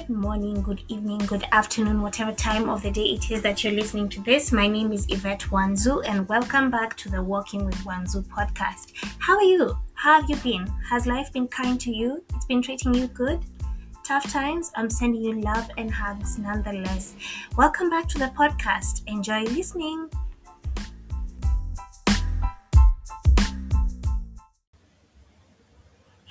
good morning, good evening, good afternoon, whatever time of the day it is that you're listening to this. My name is Yvette Wanzuu, and welcome back to the Walking with Wanzuu podcast. How are you? How have you been? Has life been kind to you? It's been treating you good? Tough times? I'm sending you love and hugs nonetheless. Welcome back to the podcast. Enjoy listening.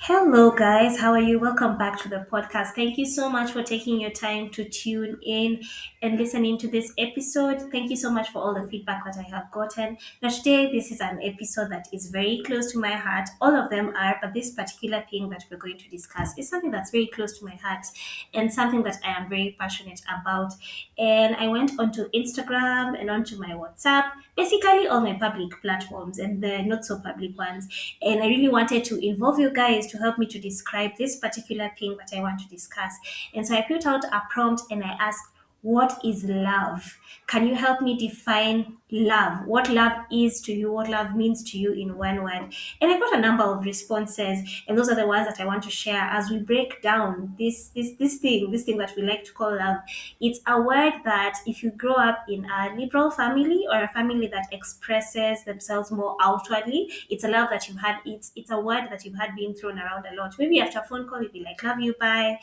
Hello, guys. How are you? Welcome back to the podcast. Thank you so much for taking your time to tune in and listening to this episode. Thank you so much for all the feedback that I have gotten. Now, today, this is an episode that is very close to my heart. All of them are, but this particular thing that we're going to discuss is something that's very close to my heart and something that I am very passionate about. And I went onto Instagram and onto my WhatsApp, basically all my public platforms and the not so public ones, and I really wanted to involve you guys to help me to describe this particular thing that I want to discuss. And so I put out a prompt and I asked, what is love? Can you help me define love? What love is to you? What love means to you in one word? And I got a number of responses, and those are the ones that I want to share as we break down this thing that we like to call love. It's a word that if you grow up in a liberal family or a family that expresses themselves more outwardly, it's a love that you've had. It's a word that you've had being thrown around a lot. Maybe after a phone call, you'd be like, "Love you, bye."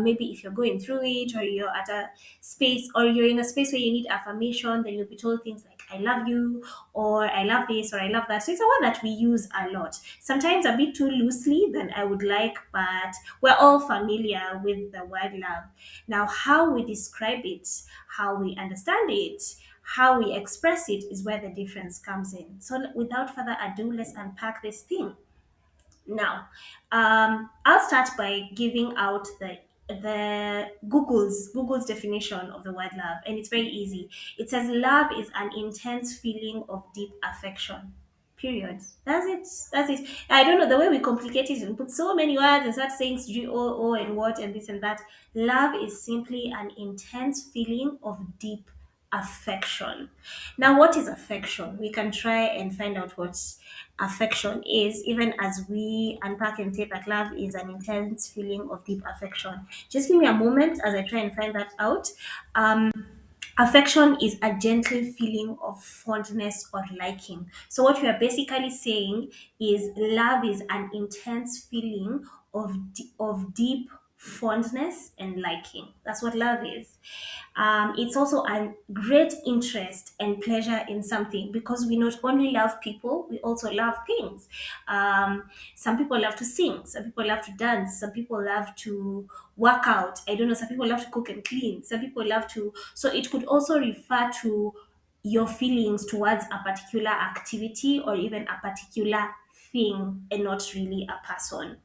Maybe if you're going through it, or you're at a space, or you're in a space where you need affirmation, then you'll be told things like, "I love you," or "I love this," or "I love that." So it's a word that we use a lot. Sometimes a bit too loosely than I would like, but we're all familiar with the word love. Now, how we describe it, how we understand it, how we express it is where the difference comes in. So, without further ado, let's unpack this thing. Now, I'll start by giving out the Google's definition of the word love, and it's very easy. It says love is an intense feeling of deep affection. Period. That's it. That's it. I don't know the way we complicate it and put so many words and start saying G O O and what and this and that. Love is simply an intense feeling of deep affection. Now, what is affection? We can try and find out what affection is, even as we unpack and say that love is an intense feeling of deep affection. Just give me a moment as I try and find that out. Affection is a gentle feeling of fondness or liking. So, what we are basically saying is love is an intense feeling of deep fondness and liking. That's what love is. It's also a great interest and pleasure in something, because we not only love people, we also love things. Some people love to sing, some people love to dance, some people love to work out. I don't know, some people love to cook and clean, some people love to. So it could also refer to your feelings towards a particular activity or even a particular thing, and not really a person.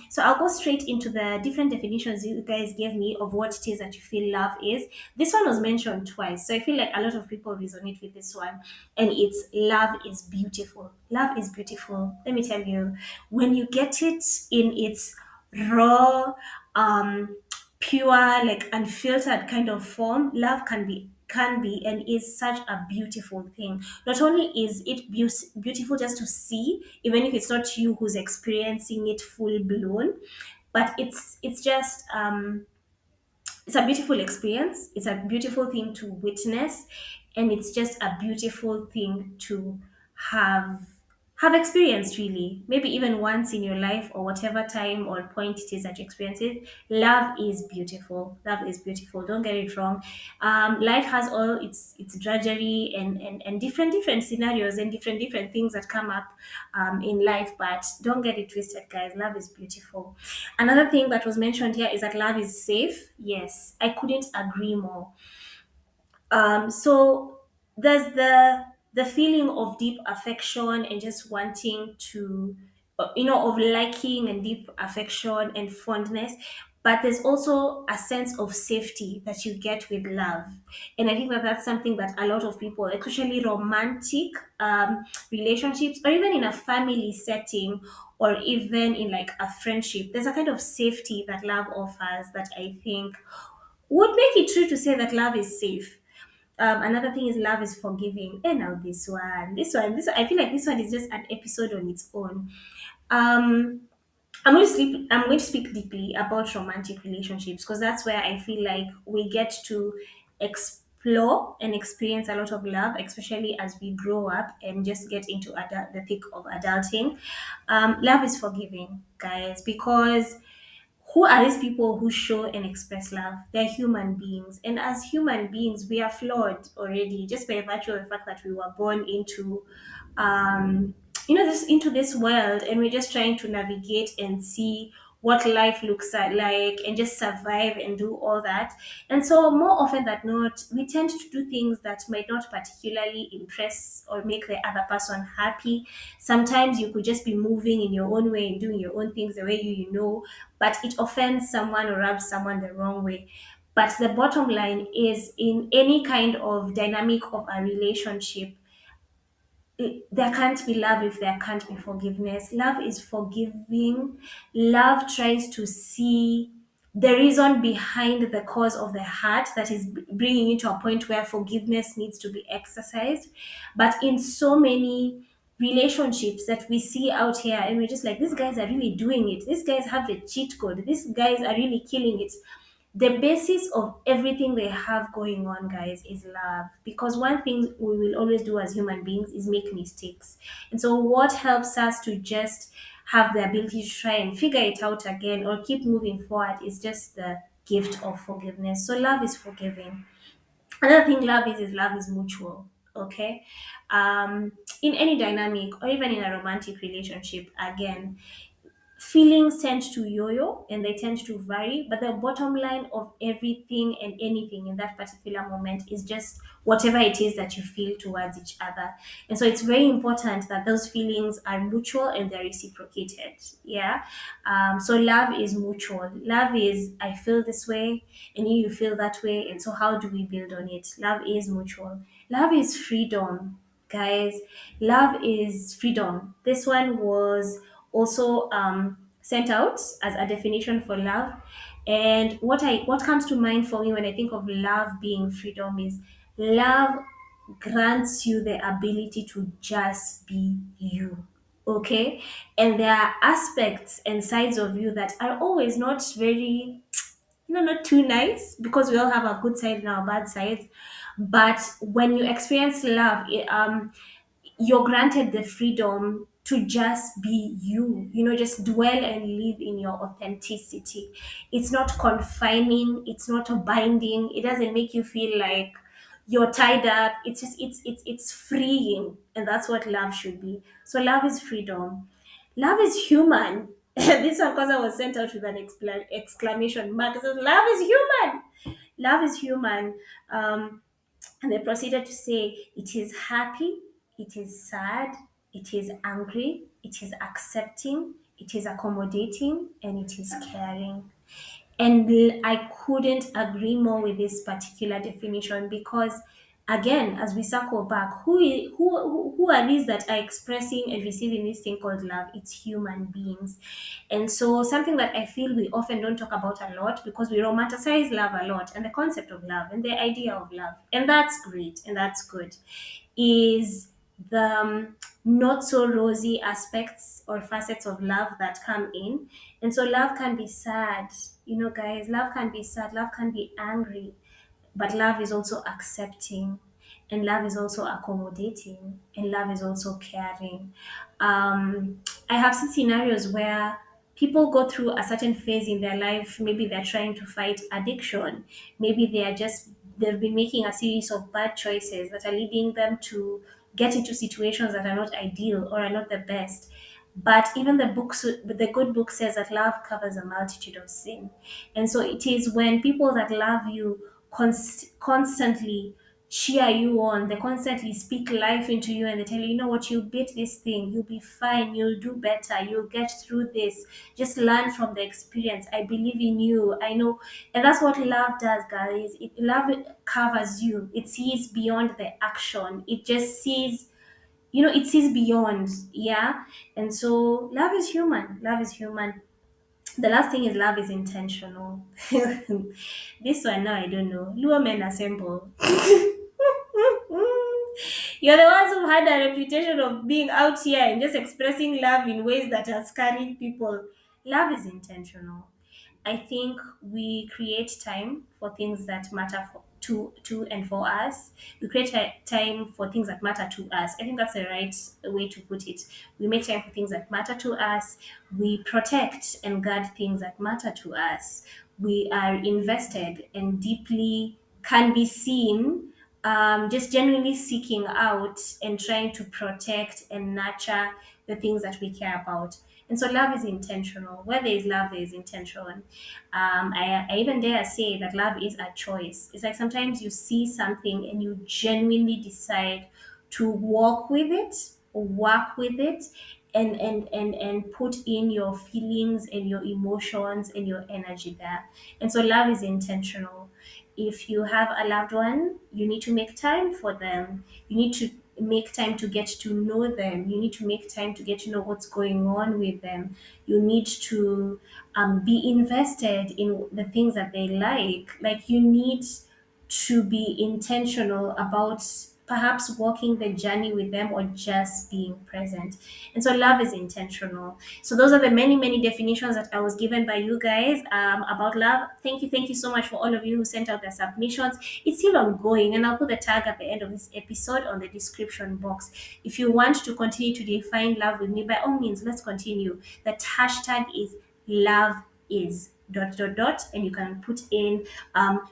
So I'll go straight into the different definitions you guys gave me of what it is that you feel love is. This one was mentioned twice, so I feel like a lot of people resonate with this one, and it's love is beautiful. Love is beautiful. Let me tell you, when you get it in its raw, pure, like unfiltered kind of form, love can be and is such a beautiful thing. Not only is it beautiful just to see, even if it's not you who's experiencing it full blown, but it's just it's a beautiful experience. It's a beautiful thing to witness, and it's just a beautiful thing to have have experienced, really, maybe even once in your life, or whatever time or point it is that you experience it. Love is beautiful. Love is beautiful, don't get it wrong. Life has all its drudgery and different scenarios and different things that come up in life, but don't get it twisted, guys. Love is beautiful. Another thing that was mentioned here is that love is safe. Yes, I couldn't agree more. So there's the feeling of deep affection and just wanting to, of liking and deep affection and fondness. But there's also a sense of safety that you get with love, and I think that that's something that a lot of people, especially romantic relationships, or even in a family setting, or even in like a friendship, there's a kind of safety that love offers that I think would make it true to say that love is safe. Another thing is love is forgiving. And now this one, I feel like this one is just an episode on its own. Um, I'm going to speak deeply about romantic relationships because that's where I feel like we get to explore and experience a lot of love, especially as we grow up and just get into the thick of adulting. Love is forgiving, guys, because who are these people who show and express love? They're human beings. And as human beings, we are flawed already, just by virtue of the fact that we were born into this into this world, and we're just trying to navigate and see what life looks like and just survive and do all that. And so more often than not, we tend to do things that might not particularly impress or make the other person happy. Sometimes you could just be moving in your own way and doing your own things the way you know, but it offends someone or rubs someone the wrong way. But the bottom line is, in any kind of dynamic of a relationship, there can't be love if there can't be forgiveness. Love is forgiving. Love tries to see the reason behind the cause of the heart that is bringing you to a point where forgiveness needs to be exercised. But in so many relationships that we see out here, and we're just like, these guys are really doing it. These guys have the cheat code. These guys are really killing it. The basis of everything they have going on, guys, is love. Because one thing we will always do as human beings is make mistakes. And so what helps us to just have the ability to try and figure it out again or keep moving forward is just the gift of forgiveness. So love is forgiving. Another thing love is mutual. Okay. In any dynamic or even in a romantic relationship, again, feelings tend to yo-yo and they tend to vary, but the bottom line of everything and anything in that particular moment is just whatever it is that you feel towards each other. And so it's very important that those feelings are mutual and they're reciprocated. Yeah. So love is mutual. Love is, I feel this way and you feel that way, and so how do we build on it? Love is mutual. Love is freedom, guys. Love is freedom. This one was also sent out as a definition for love. And what comes to mind for me when I think of love being freedom is love grants you the ability to just be you. Okay. And there are aspects and sides of you that are always not very, not too nice, because we all have our good side and our bad sides. But when you experience love, you're granted the freedom to just be you, just dwell and live in your authenticity. It's not confining, it's not binding, it doesn't make you feel like you're tied up. It's just it's freeing, and that's what love should be. So love is freedom. Love is human. This one, because I was sent out with an exclamation mark, it says love is human. Love is human. And they proceeded to say, it is happy, it is sad, it is angry, it is accepting, it is accommodating, and it is caring. And I couldn't agree more with this particular definition because, again, as we circle back, who are these that are expressing and receiving this thing called love? It's human beings. And so, something that I feel we often don't talk about a lot because we romanticize love a lot, and the concept of love and the idea of love, and that's great and that's good, is the not so rosy aspects or facets of love that come in. And so love can be sad, guys. Love can be sad, love can be angry, but love is also accepting, and love is also accommodating, and love is also caring. I have seen scenarios where people go through a certain phase in their life. Maybe they're trying to fight addiction. Maybe they've been making a series of bad choices that are leading them to get into situations that are not ideal or are not the best. But even the good book says that love covers a multitude of sin. And so it is when people that love you constantly cheer you on, they constantly speak life into you, and they tell you, you know what, you beat this thing, you'll be fine, you'll do better, you'll get through this. Just learn from the experience. I believe in you. I know. And that's what love does, guys. Love covers you. It sees beyond the action. It just sees, it sees beyond. Yeah. And so love is human. Love is human. The last thing is love is intentional. This one now I don't know. Luo men assemble. You're the ones who've had a reputation of being out here and just expressing love in ways that are scaring people. Love is intentional. I think we create time for things that matter to and for us. We create time for things that matter to us. I think that's the right way to put it. We make time for things that matter to us. We protect and guard things that matter to us. We are invested and deeply can be seen, just genuinely seeking out and trying to protect and nurture the things that we care about. And so love is intentional. Where there is love, there is intention. I even dare say that love is a choice. It's like sometimes you see something and you genuinely decide to walk with it, work with it, and put in your feelings and your emotions and your energy there. And so love is intentional. If you have a loved one, you need to make time for them. You need to make time to get to know them. You need to make time to get to know what's going on with them. You need to be invested in the things that they like. Like you need to be intentional about perhaps walking the journey with them or just being present. And so love is intentional. So those are the many, many definitions that I was given by you guys about love. Thank you so much for all of you who sent out their submissions. It's still ongoing, and I'll put the tag at the end of this episode on the description box. If you want to continue to define love with me, by all means, let's continue. That hashtag is love is dot dot dot, and you can put in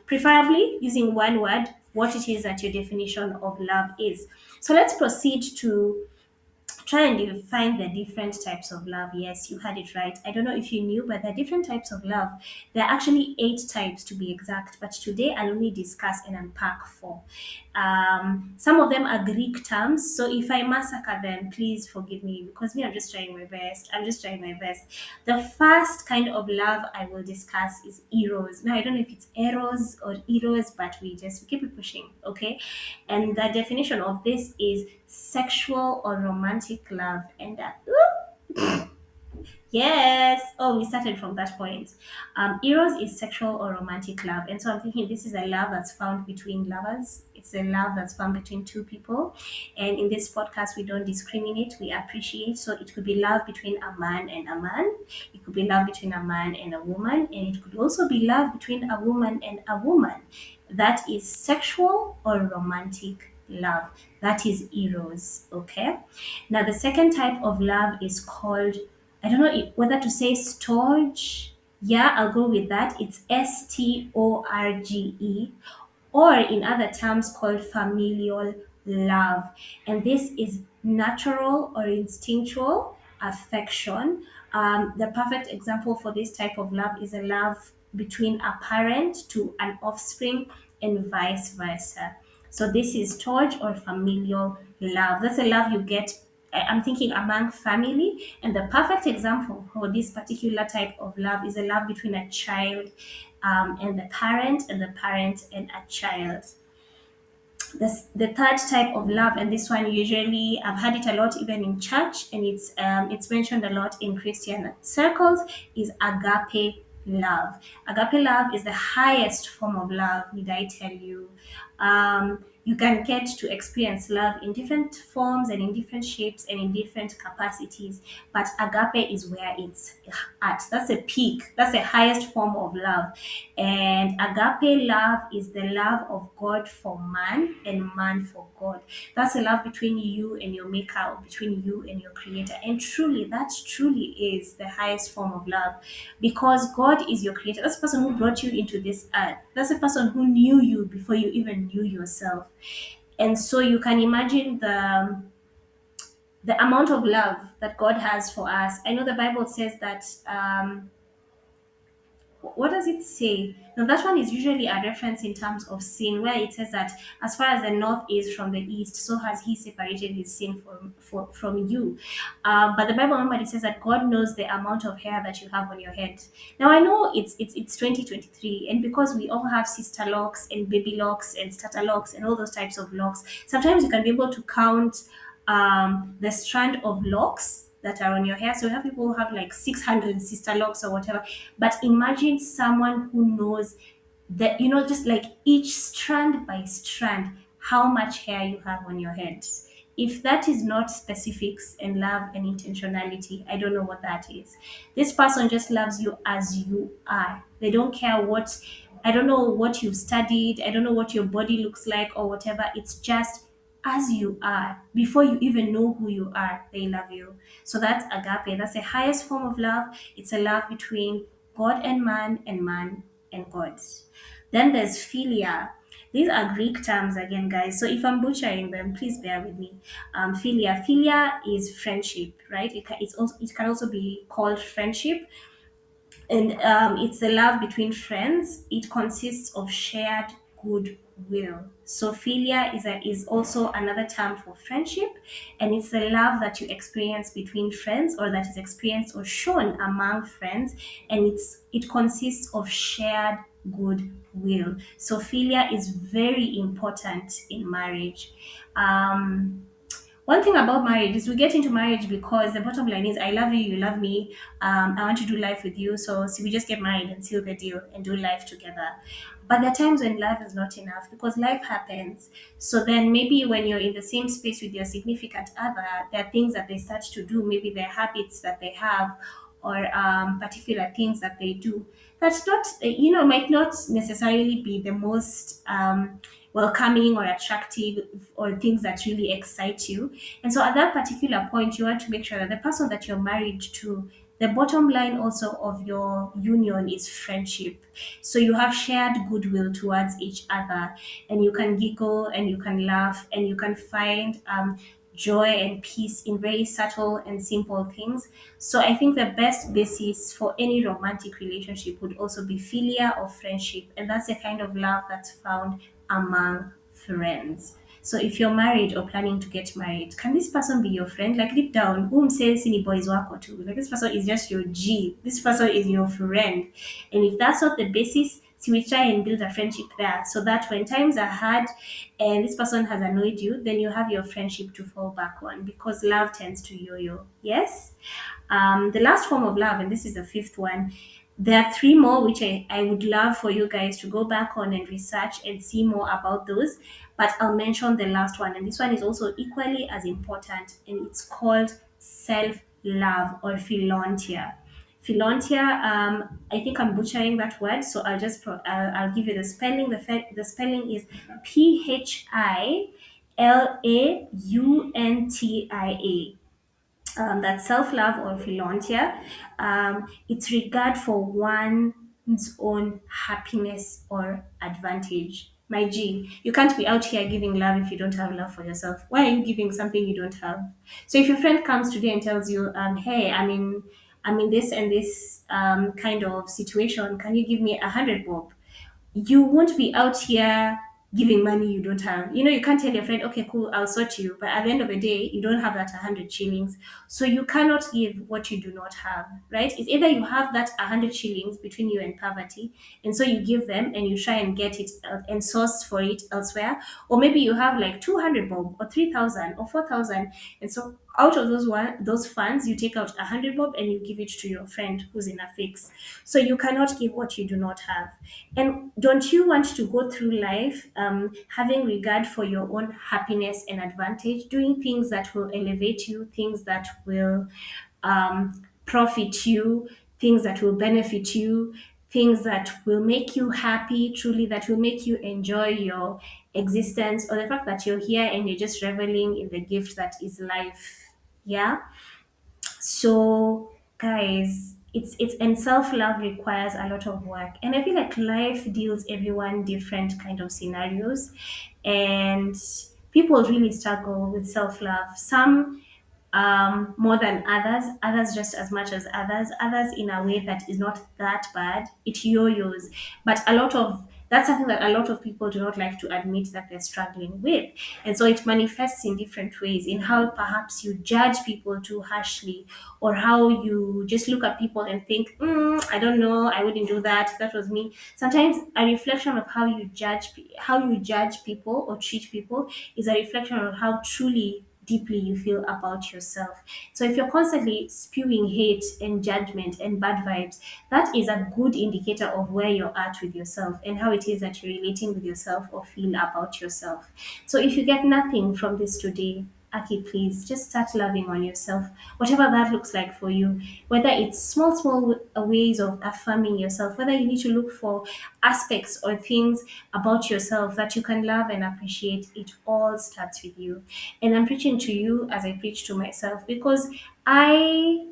preferably using one word what it is that your definition of love is. So let's proceed to try and define the different types of love. Yes, you had it right. I don't know if you knew, but there are different types of love. There are actually 8 types to be exact, but today I'll only discuss and unpack 4. Some of them are Greek terms, so if I massacre them, please forgive me because me, I'm just trying my best. I'm just trying my best. The first kind of love I will discuss is eros. Now, I don't know if it's eros or eros, but we keep it pushing, okay? And the definition of this is sexual or romantic love. And yes, oh, we started from that point. Eros is sexual or romantic love. And so I'm thinking this is a love that's found between lovers. It's a love that's found between two people. And in this podcast, we don't discriminate, we appreciate. So it could be love between a man and a man, it could be love between a man and a woman, and it could also be love between a woman and a woman. That is sexual or romantic love. That is eros. Okay. Now, the second type of love is called, I don't know whether to say storge. Yeah, I'll go with that. It's storge, or in other terms called familial love. And this is natural or instinctual affection. The perfect example for this type of love is a love between a parent to an offspring and vice versa. So this is storge or familial love. That's a love you get, I'm thinking, among family. And the perfect example for this particular type of love is a love between a child and the parent and a child. The third type of love, and this one usually I've had it a lot even in church, and it's mentioned a lot in Christian circles, is agape love. Agape love is the highest form of love, need I tell you. You can get to experience love in different forms and in different shapes and in different capacities, but agape is where it's at. That's a peak, that's the highest form of love. And agape love is the love of God for man and man for God. That's a love between you and your maker, or between you and your creator. And truly, that truly is the highest form of love, because God is your creator. That's the person who brought you into this earth. That's the person who knew you before you even knew yourself. And so you can imagine the amount of love that God has for us. I know the Bible says that what does it say? Now, that one is usually a reference in terms of sin, where it says that as far as the north is from the east, so has He separated His sin from you. But the Bible, remember, it says that God knows the amount of hair that you have on your head. Now, I know it's 2023, and because we all have sister locks and baby locks and starter locks and all those types of locks, sometimes you can be able to count the strand of locks that are on your hair. So we have people who have like 600 sister locks or whatever. But imagine someone who knows that, just like each strand by strand, how much hair you have on your head. if that is not specifics and love and intentionality, I don't know what that is. This person just loves you as you are. They don't care what, I don't know what you've studied, I don't know what your body looks like or whatever. It's just as you are. Before you even know who you are, they love you. So that's agape. That's the highest form of love. It's a love between God and man and God. Then there's philia. These are Greek terms again, guys. So if I'm butchering them, please bear with me. Philia is friendship, right? It can also be called friendship, and it's a love between friends. It consists of shared goodwill. So philia is also another term for friendship, and it's a love that you experience between friends, or that is experienced or shown among friends, and it consists of shared goodwill. So philia is very important in marriage. One thing about marriage is we get into marriage because the bottom line is I love you, you love me. I want to do life with you. So we just get married and seal the deal and do life together. But there are times when love is not enough because life happens. So then maybe when you're in the same space with your significant other, there are things that they start to do, maybe their habits that they have, or particular things that they do that's not, might not necessarily be the most welcoming or attractive, or things that really excite you. And so at that particular point, you want to make sure that the person that you're married to, the bottom line also of your union is friendship. So you have shared goodwill towards each other, and you can giggle and you can laugh and you can find joy and peace in very subtle and simple things. So I think the best basis for any romantic relationship would also be philia or friendship, and that's the kind of love that's found among friends. So if you're married or planning to get married, can this person be your friend? Like deep down, says ni boys work or two. Like this person is just your G. This person is your friend. And if that's not the basis, so we try and build a friendship there, so that when times are hard and this person has annoyed you, then you have your friendship to fall back on, because love tends to yo-yo. Yes. The last form of love, and this is the fifth one. There are three more which I would love for you guys to go back on and research and see more about those. But I'll mention the last one, and this one is also equally as important, and it's called self love or philontia. Philontia, I think I'm butchering that word, so I'll give you the spelling. The spelling is Philauantia. That self love or philontia. It's regard for one's own happiness or advantage. My G, you can't be out here giving love if you don't have love for yourself. Why are you giving something you don't have? So if your friend comes today and tells you, "Hey, I'm in this and this kind of situation. Can you give me 100 bob?" You won't be out here giving money you don't have. You can't tell your friend, okay, cool, I'll sort you. But at the end of the day, you don't have that 100 shillings. So you cannot give what you do not have, right? It's either you have that 100 shillings between you and poverty, and so you give them and you try and get it and source for it elsewhere. Or maybe you have like 200 bob or 3,000 or 4,000. And so out of those funds, you take out 100 bob and you give it to your friend who's in a fix. So you cannot give what you do not have. And don't you want to go through life having regard for your own happiness and advantage, doing things that will elevate you, things that will profit you, things that will benefit you, things that will make you happy, truly, that will make you enjoy your existence, or the fact that you're here and you're just reveling in the gift that is life? Yeah. So, guys, it's and self love requires a lot of work, and I feel like life deals everyone different kind of scenarios, and people really struggle with self love. Some more than others just as much as others in a way that is not that bad. It yo-yos, but a lot of that's something that a lot of people do not like to admit that they're struggling with. And so it manifests in different ways, in how perhaps you judge people too harshly, or how you just look at people and think, I don't know, I wouldn't do that, that was me. Sometimes a reflection of how you judge people or treat people is a reflection of how truly deeply you feel about yourself. So if you're constantly spewing hate and judgment and bad vibes, that is a good indicator of where you're at with yourself and how it is that you're relating with yourself or feel about yourself. So if you get nothing from this today, Aki, please just start loving on yourself, whatever that looks like for you. Whether it's small ways of affirming yourself, whether you need to look for aspects or things about yourself that you can love and appreciate, it all starts with you. And I'm preaching to you as I preach to myself because I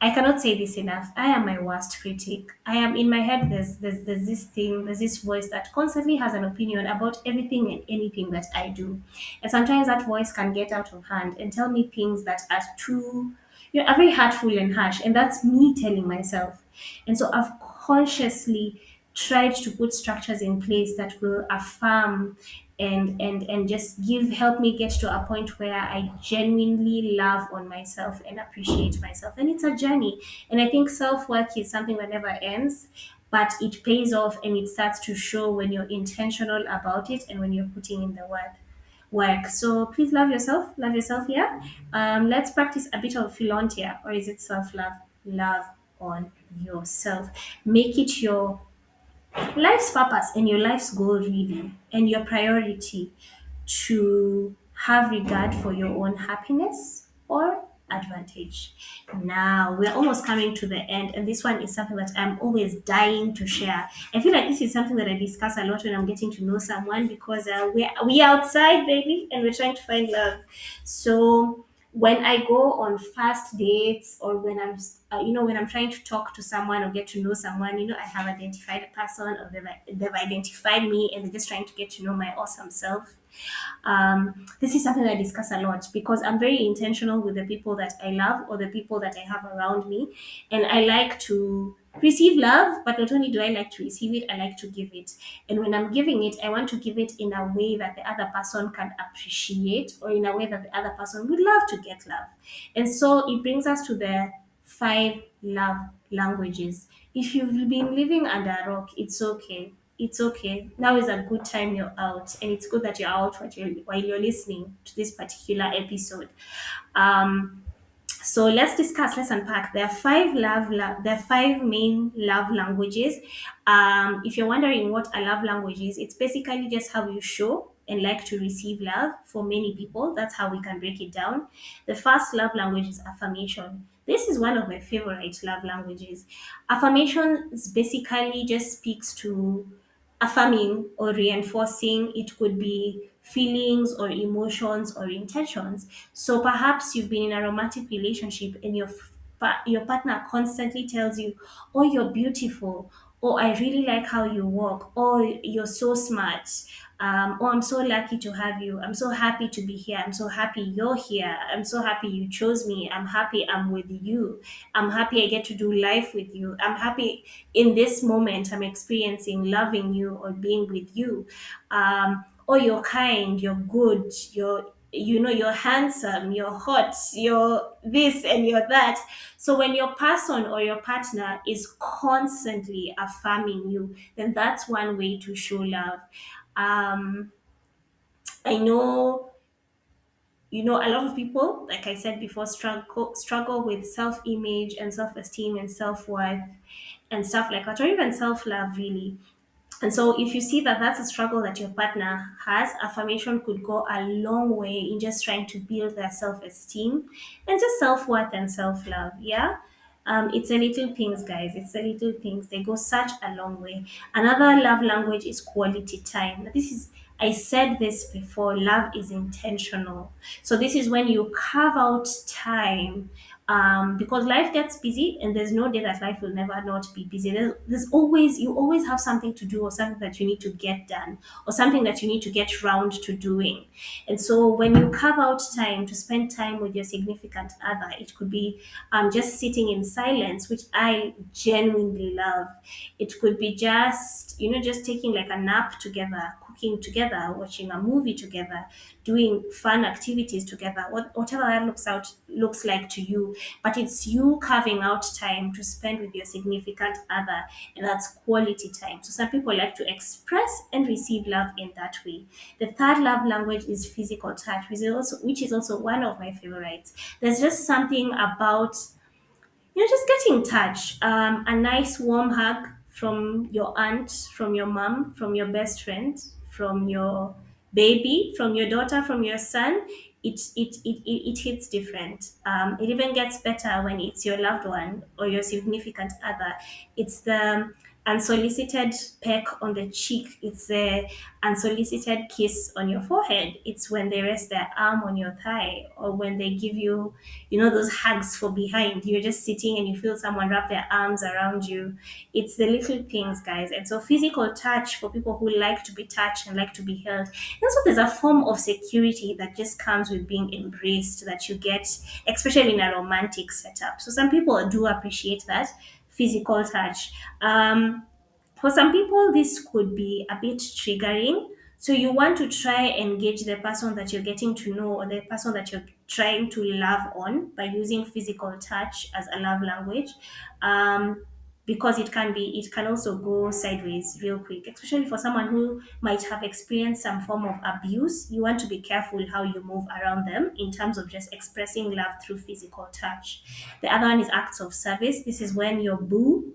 I cannot say this enough. I am my worst critic. I am in my head. There's this thing. There's this voice that constantly has an opinion about everything and anything that I do, and sometimes that voice can get out of hand and tell me things that are too, are very hurtful and harsh, and that's me telling myself. And so I've consciously tried to put structures in place that will affirm and just help me get to a point where I genuinely love on myself and appreciate myself. And it's a journey. And I think self-work is something that never ends, but it pays off and it starts to show when you're intentional about it and when you're putting in the work. So please love yourself. Love yourself, yeah. Let's practice a bit of philanthropy, or is it self-love? Love on yourself. Make it your life's purpose and your life's goal, really, and your priority, to have regard for your own happiness or advantage. Now we're almost coming to the end, and this one is something that I'm always dying to share. I feel like this is something that I discuss a lot when I'm getting to know someone, because we outside, baby, and we're trying to find love. So when I go on first dates, or when when I'm trying to talk to someone or get to know someone, I have identified a person, or they've identified me, and they're just trying to get to know my awesome self. This is something I discuss a lot because I'm very intentional with the people that I love or the people that I have around me. And I like to receive love, but not only do I like to receive it, I like to give it. And when I'm giving it, I want to give it in a way that the other person can appreciate, or in a way that the other person would love to get love. And so it brings us to the five love languages. If you've been living under a rock, it's okay. It's okay. Now is a good time you're out, and it's good that you're out while you're listening to this particular episode. Um, so let's unpack. There are five main love languages. If you're wondering what a love language is, it's basically just how you show and like to receive love. For many people, that's how we can break it down. The first love language is affirmation. This is one of my favorite love languages. Affirmation basically just speaks to affirming or reinforcing. It could be feelings or emotions or intentions. So perhaps you've been in a romantic relationship, and your partner constantly tells you, "Oh, you're beautiful," "Oh, I really like how you walk," "Oh, you're so smart," "Oh, I'm so lucky to have you," "I'm so happy to be here," "I'm so happy you're here," "I'm so happy you chose me," "I'm happy I'm with you," "I'm happy I get to do life with you," "I'm happy in this moment I'm experiencing loving you or being with you." "Oh, you're kind, you're good, you're handsome, you're hot, you're this and you're that." So when your person or your partner is constantly affirming you, then that's one way to show love. um I know, a lot of people, like I said before, struggle with self-image and self-esteem and self-worth and stuff like that, or even self-love, really. And so, if you see that that's a struggle that your partner has, affirmation could go a long way in just trying to build their self esteem and just self worth and self love. Yeah. It's the little things, guys. It's the little things. They go such a long way. Another love language is quality time. I said this before, love is intentional. So, this is when you carve out time, because life gets busy, and there's no day that life will never not be busy. You always have something to do, or something that you need to get done, or something that you need to get round to doing. And so when you carve out time to spend time with your significant other, it could be just sitting in silence, which I genuinely love. It could be just taking like a nap together, cooking together, watching a movie together, doing fun activities together, whatever that looks like to you. But it's you carving out time to spend with your significant other, and that's quality time. So some people like to express and receive love in that way. The third love language is physical touch, which is also one of my favorites. There's just something about just getting touch. A nice warm hug from your aunt, from your mom, from your best friend, from your baby, from your daughter, from your son. it hits different. It even gets better when it's your loved one or your significant other. It's the unsolicited peck on the cheek. It's the unsolicited kiss on your forehead. It's when they rest their arm on your thigh, or when they give you, those hugs for behind. You're just sitting and you feel someone wrap their arms around you. It's the little things, guys. And so physical touch, for people who like to be touched and like to be held. And so there's a form of security that just comes with being embraced, that you get, especially in a romantic setup. So some people do appreciate that physical touch. For some people, this could be a bit triggering. So you want to try and gauge the person that you're getting to know, or the person that you're trying to love on, by using physical touch as a love language. Because it can also go sideways real quick, especially for someone who might have experienced some form of abuse. You want to be careful how you move around them in terms of just expressing love through physical touch. The other one is acts of service. This is when your boo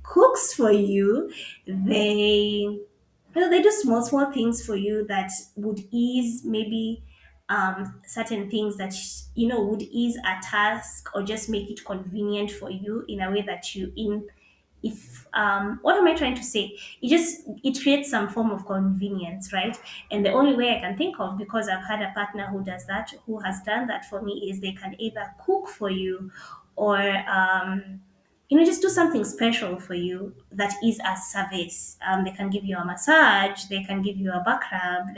cooks for you. They do small things for you that would ease, maybe certain things that would ease a task, or just make it convenient for you in a way that you in if what am I trying to say? It creates some form of convenience, right? And the only way I can think of, because I've had a partner who does that, who has done that for me, is they can either cook for you, or just do something special for you that is a service. They can give you a massage, they can give you a back rub,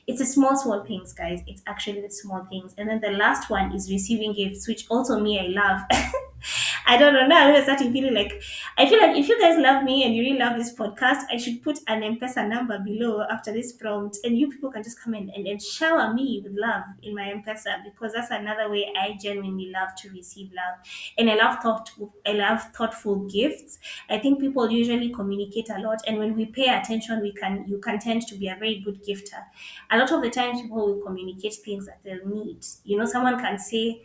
it's the small things, guys. It's actually the small things. And then the last one is receiving gifts, which also me, I love. I don't know. Now I'm starting feeling like, I feel like if you guys love me and you really love this podcast, I should put an M-Pesa number below after this prompt, and you people can just come in and shower me with love in my M-Pesa, because that's another way I genuinely love to receive love. And I love thoughtful gifts. I think people usually communicate a lot, and when we pay attention, you can tend to be a very good gifter. A lot of the times, people will communicate things that they'll need. Someone can say,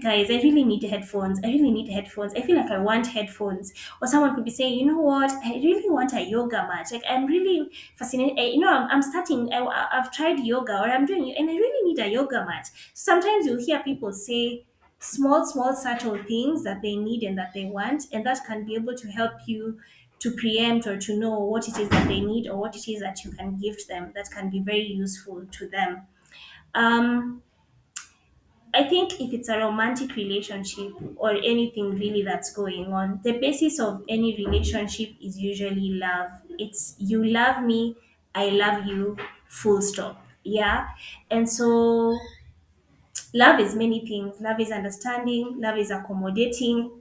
guys, I really need headphones. I really need headphones. I feel like I want headphones. Or someone could be saying, you know what, I really want a yoga mat. Like, I'm really fascinated. I'm starting, I've tried yoga, or I'm doing it, and I really need a yoga mat. Sometimes you'll hear people say small, subtle things that they need and that they want, and that can be able to help you to preempt, or to know what it is that they need, or what it is that you can gift them that can be very useful to them. Um, I think if it's a romantic relationship, or anything really that's going on, the basis of any relationship is usually love. It's you love me, I love you, full stop. Yeah. And so love is many things. Love is understanding, love is accommodating,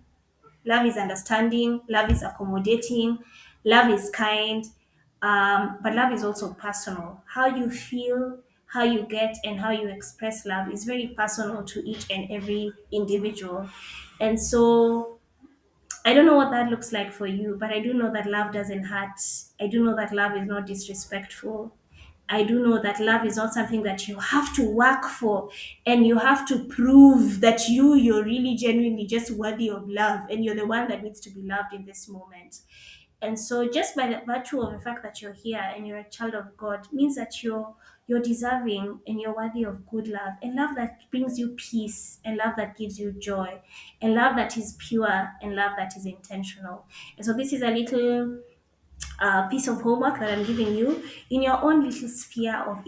love is understanding, love is accommodating, love is kind, but love is also personal. How you feel, how you get, and how you express love is very personal to each and every individual. And so I don't know what that looks like for you, but I do know that love doesn't hurt. I do know that love is not disrespectful. I do know that love is not something that you have to work for, and you have to prove that you're really genuinely just worthy of love, and you're the one that needs to be loved in this moment. And so just by the virtue of the fact that you're here and you're a child of God means that you're deserving and you're worthy of good love, and love that brings you peace, and love that gives you joy, and love that is pure, and love that is intentional. And so this is a little piece of homework that I'm giving you in your own little sphere of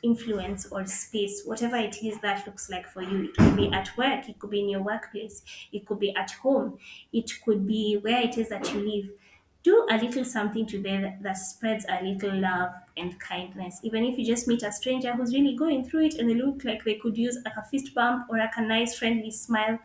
influence or space, whatever it is that looks like for you. It could be at work, it could be in your workplace, it could be at home, it could be where it is that you live. Do a little something today that spreads a little love and kindness. Even if you just meet a stranger who's really going through it and they look like they could use like a fist bump or like a nice friendly smile,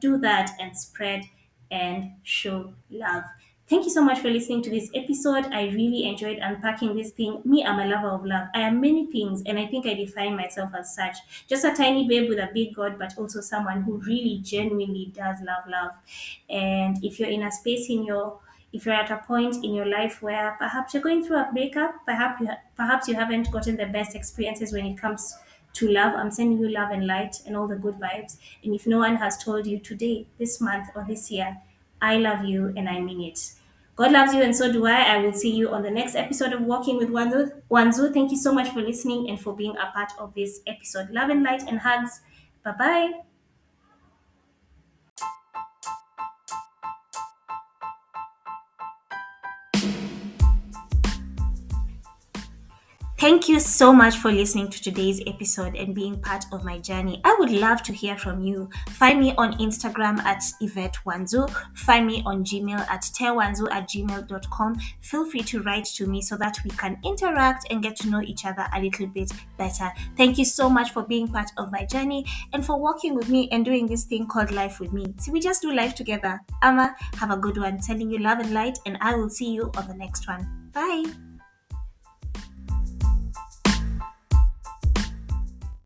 do that and spread and show love. Thank you so much for listening to this episode. I really enjoyed unpacking this thing. Me, I'm a lover of love. I am many things, and I think I define myself as such. Just a tiny babe with a big God, but also someone who really genuinely does love. And if you're at a point in your life where perhaps you're going through a breakup, perhaps you haven't gotten the best experiences when it comes to love, I'm sending you love and light and all the good vibes. And if no one has told you today, this month, or this year, I love you and I mean it. God loves you, and so do I. I will see you on the next episode of Walking with Wanzuu. Thank you so much for listening and for being a part of this episode. Love and light and hugs. Bye bye. Thank you so much for listening to today's episode and being part of my journey. I would love to hear from you. Find me on Instagram at Yvette Wanzuu. Find me on Gmail at tewanzuu@gmail.com. Feel free to write to me so that we can interact and get to know each other a little bit better. Thank you so much for being part of my journey and for walking with me and doing this thing called life with me. See, we just do life together. Amma, have a good one. Sending you love and light, and I will see you on the next one. Bye.